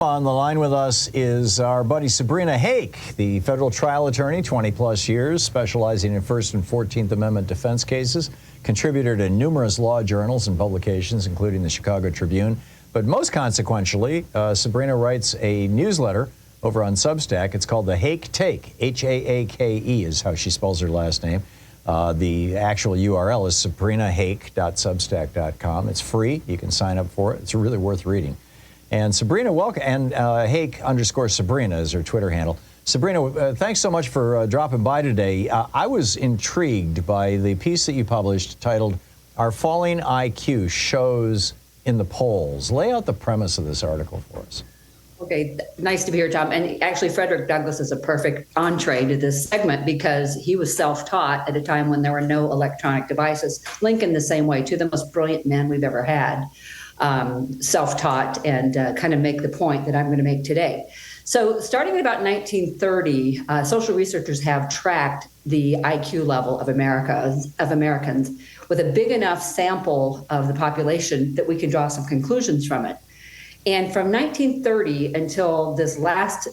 On the line with us is our buddy Sabrina Haake, the federal trial attorney, 20-plus years, specializing in First and 14th Amendment defense cases, contributor to numerous law journals and publications, including the Chicago Tribune. But most consequentially, Sabrina writes a newsletter over on Substack. It's called the Haake Take. H-A-A-K-E is how she spells her last name. The actual URL is sabrinahaake.substack.com. It's free. You can sign up for it. It's really worth reading. And Sabrina, welcome. And Haake_Sabrina is her Twitter handle. Sabrina, thanks so much for dropping by today. I was intrigued by the piece that you published titled, "Our Falling IQ Shows in the Polls." Lay out the premise of this article for us. Okay, nice to be here, Tom. And actually, Frederick Douglass is a perfect entree to this segment because he was self-taught at a time when there were no electronic devices. Lincoln the same way, two of the most brilliant men we've ever had. Self-taught and kind of make the point that I'm going to make today. So starting at about 1930, social researchers have tracked the IQ level of Americans with a big enough sample of the population that we can draw some conclusions from it. And from 1930 until this last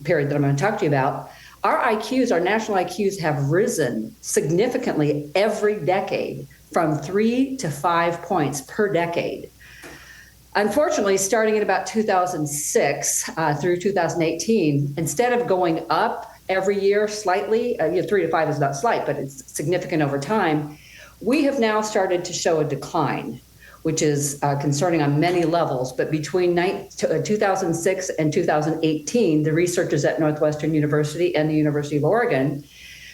period that I'm going to talk to you about, our IQs, our national IQs, have risen significantly every decade from 3 to 5 points per decade. Unfortunately, starting at about 2006 through 2018, instead of going up every year slightly, 3 to 5 is not slight, but it's significant over time, we have now started to show a decline, which is concerning on many levels. But between 2006 and 2018, the researchers at Northwestern University and the University of Oregon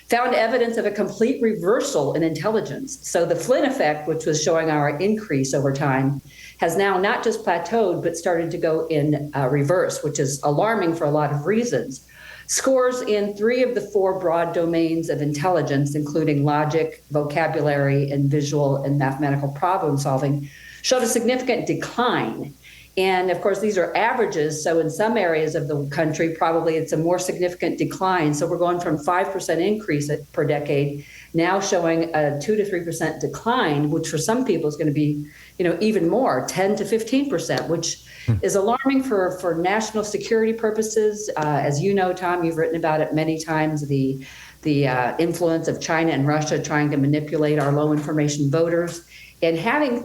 found evidence of a complete reversal in intelligence. So the Flynn effect, which was showing our increase over time, has now not just plateaued, but started to go in reverse, which is alarming for a lot of reasons. Scores in 3 of the 4 broad domains of intelligence, including logic, vocabulary, and visual and mathematical problem solving, showed a significant decline. And of course, these are averages. So in some areas of the country, probably it's a more significant decline. So we're going from 5% increase per decade, now showing a 2 to 3% decline, which for some people is going to be, even more, 10 to 15%, which is alarming for national security purposes. As you know, Tom, you've written about it many times, the influence of China and Russia trying to manipulate our low information voters. And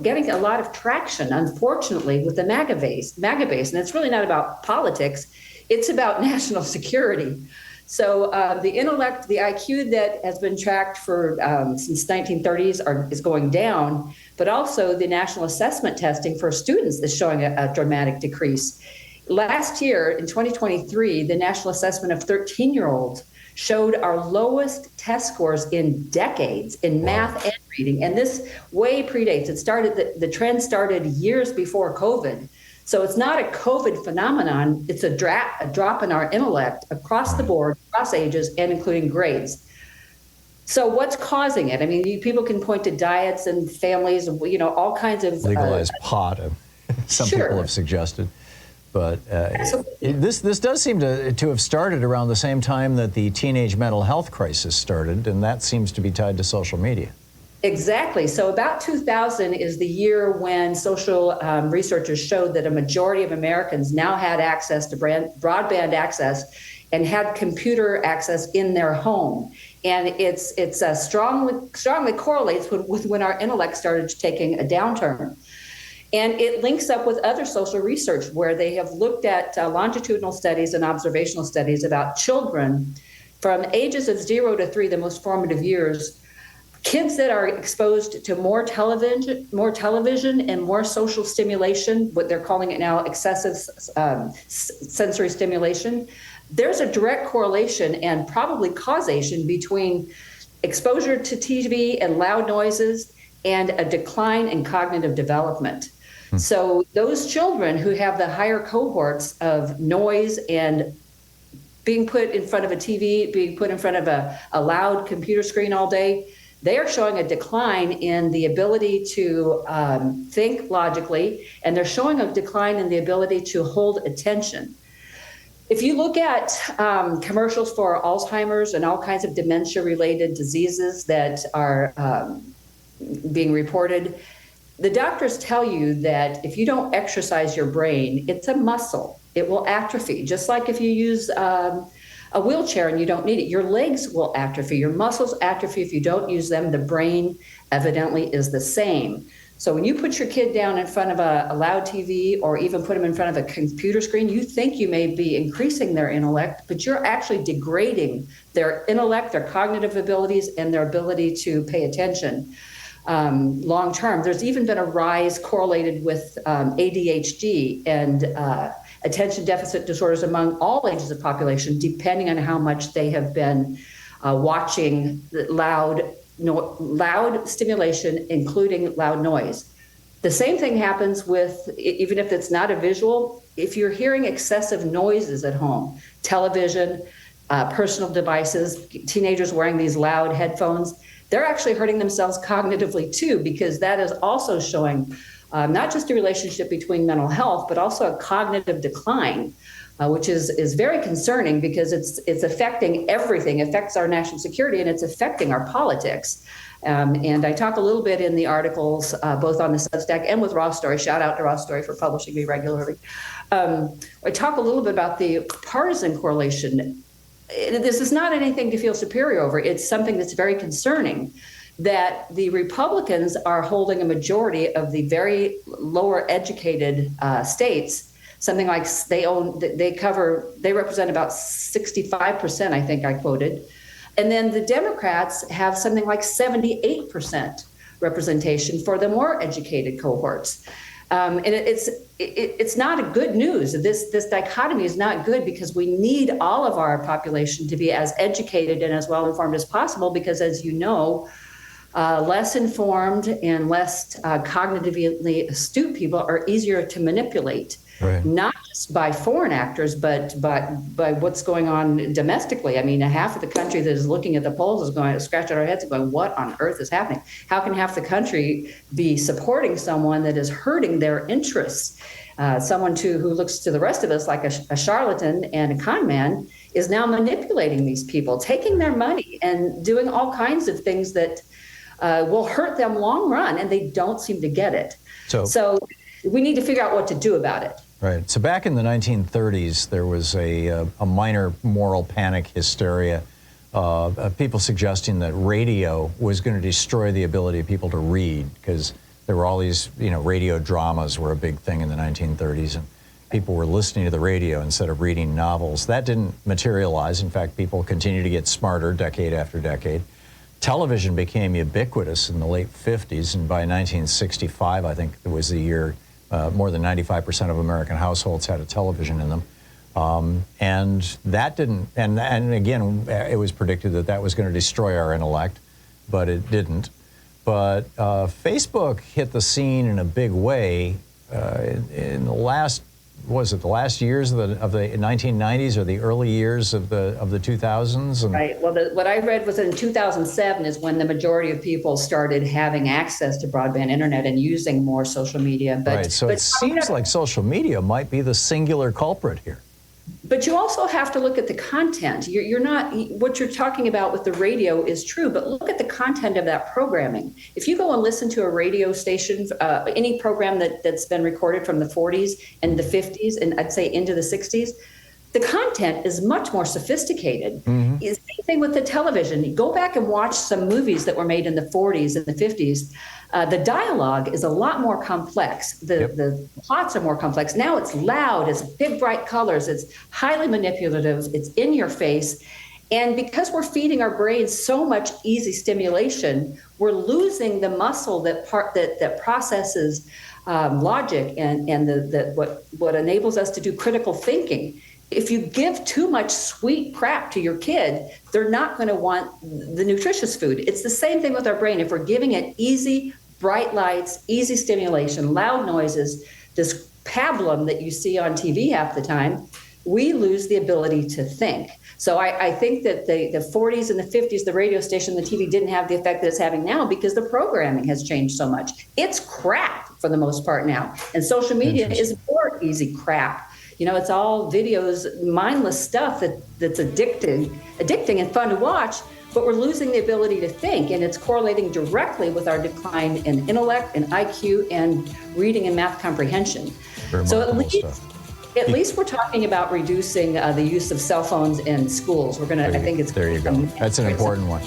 getting a lot of traction, unfortunately, with the MAGA base. And it's really not about politics, it's about national security. So the intellect, the IQ that has been tracked for since 1930s is going down, but also the national assessment testing for students is showing a dramatic decrease. Last year, in 2023, the national assessment of 13-year-olds showed our lowest test scores in decades in math and reading. And this way predates. The trend started years before COVID. So it's not a COVID phenomenon. It's a drop in our intellect across the board, across ages, and including grades. So what's causing it? I mean, people can point to diets and families, all kinds of... Legalized pot, some people have suggested. But this does seem to have started around the same time that the teenage mental health crisis started, and that seems to be tied to social media. Exactly. So about 2000 is the year when social researchers showed that a majority of Americans now had access to broadband access and had computer access in their home. And it's strongly correlates with when our intellect started taking a downturn. And it links up with other social research where they have looked at longitudinal studies and observational studies about children from ages of 0 to 3, the most formative years. Kids that are exposed to more television and more social stimulation, what they're calling it now excessive sensory stimulation, there's a direct correlation and probably causation between exposure to TV and loud noises and a decline in cognitive development. So those children who have the higher cohorts of noise and being put in front of a TV, being put in front of a loud computer screen all day, they are showing a decline in the ability to think logically, and they're showing a decline in the ability to hold attention. If you look at commercials for Alzheimer's and all kinds of dementia-related diseases that are being reported, the doctors tell you that if you don't exercise your brain, it's a muscle. it will atrophy. Just like if you use a wheelchair and you don't need it, your legs will atrophy, your muscles atrophy if you don't use them. The brain evidently is the same. So when you put your kid down in front of a loud TV or even put them in front of a computer screen, you think you may be increasing their intellect, but you're actually degrading their intellect, their cognitive abilities, and their ability to pay attention long term. There's even been a rise correlated with ADHD and attention deficit disorders among all ages of population, depending on how much they have been watching loud stimulation, including loud noise. The same thing happens with, even if it's not a visual, if you're hearing excessive noises at home, television, personal devices, teenagers wearing these loud headphones, they're actually hurting themselves cognitively too, because that is also showing not just a relationship between mental health, but also a cognitive decline, which is very concerning because it's affecting everything, affects our national security, and it's affecting our politics. And I talk a little bit in the articles, both on the Substack and with Raw Story. Shout out to Raw Story for publishing me regularly. I talk a little bit about the partisan correlation. This is not anything to feel superior over. It's something that's very concerning, that the Republicans are holding a majority of the very lower educated states. Something like they represent about 65%, I think I quoted. And then the Democrats have something like 78% representation for the more educated cohorts. And it's not a good news. This dichotomy is not good, because we need all of our population to be as educated and as well informed as possible, because as you know, less informed and less cognitively astute people are easier to manipulate. Right. Not just by foreign actors, but by what's going on domestically. I mean, half of the country that is looking at the polls is going to scratch at our heads and going, what on earth is happening? How can half the country be supporting someone that is hurting their interests? Someone who looks to the rest of us like a charlatan and a con man is now manipulating these people, taking their money and doing all kinds of things that will hurt them long run, and they don't seem to get it. So we need to figure out what to do about it. Right. So back in the 1930s, there was a minor moral panic hysteria, people suggesting that radio was going to destroy the ability of people to read, because there were all these, radio dramas were a big thing in the 1930s, and people were listening to the radio instead of reading novels. That didn't materialize. In fact, people continued to get smarter decade after decade. Television became ubiquitous in the late 50s, and by 1965, I think it was the year more than 95% of American households had a television in them. And that didn't, and again, it was predicted that was going to destroy our intellect, but it didn't. But Facebook hit the scene in a big way in the last, the last years of the 1990s or the early years of the 2000s? Right. Well, what I read was in 2007 is when the majority of people started having access to broadband internet and using more social media. Right. So it seems like social media might be the singular culprit here. But you also have to look at the content. You're not, what you're talking about with the radio is true, but look at the content of that programming. If you go and listen to a radio station, any program that's been recorded from the 40s and the 50s, and I'd say into the 60s, the content is much more sophisticated. Mm-hmm. Same thing with the television. Go back and watch some movies that were made in the 40s and the 50s. The dialogue is a lot more complex. The plots are more complex. Now it's loud, it's big, bright colors, it's highly manipulative, it's in your face. And because we're feeding our brains so much easy stimulation, we're losing the muscle that processes logic and what enables us to do critical thinking. If you give too much sweet crap to your kid, they're not going to want the nutritious food. It's the same thing with our brain. If we're giving it easy, bright lights, easy stimulation, loud noises, this pablum that you see on TV half the time, we lose the ability to think. So I think that the 40s and the 50s, the radio station, the TV didn't have the effect that it's having now because the programming has changed so much. It's crap for the most part now. And social media is more easy crap. It's all videos, mindless stuff that's addicting and fun to watch, but we're losing the ability to think, and it's correlating directly with our decline in intellect and IQ and reading and math comprehension. So at least At least we're talking about reducing the use of cell phones in schools. We're going to, I think it's. There you go. That's an important one.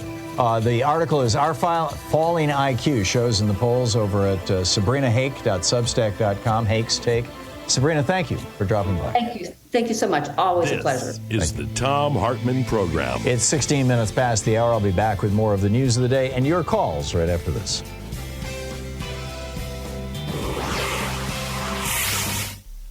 The article is Our Falling IQ shows in the polls over at sabrinahake.substack.com. Hake's Take. Sabrina, thank you for dropping by. Thank you. Thank you so much. Always a pleasure. This is the Thom Hartmann Program. It's 16 minutes past the hour. I'll be back with more of the news of the day and your calls right after this.